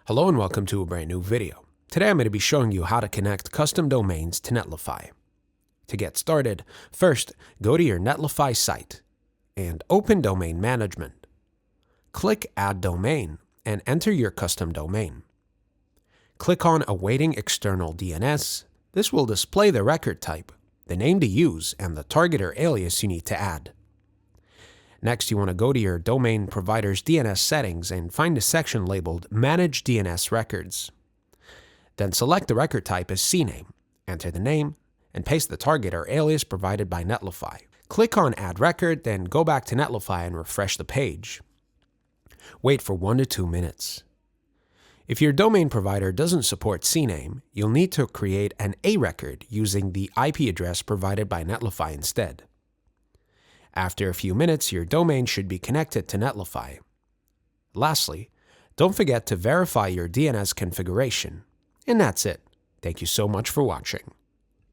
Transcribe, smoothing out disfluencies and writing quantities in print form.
Hello and welcome to a brand new video. Today I'm going to be showing you how to connect custom domains to Netlify. To get started, first go to your Netlify site and open Domain Management. Click Add Domain and enter your custom domain. Click on Awaiting External DNS. This will display the record type, the name to use, and the target or alias you need to add. Next, you want to go to your domain provider's DNS settings and find a section labeled Manage DNS Records. Then select the record type as CNAME, enter the name, and paste the target or alias provided by Netlify. Click on Add Record, then go back to Netlify and refresh the page. Wait for 1 to 2 minutes. If your domain provider doesn't support CNAME, you'll need to create an A record using the IP address provided by Netlify instead. After a few minutes, your domain should be connected to Netlify. Lastly, don't forget to verify your DNS configuration. And that's it. Thank you so much for watching.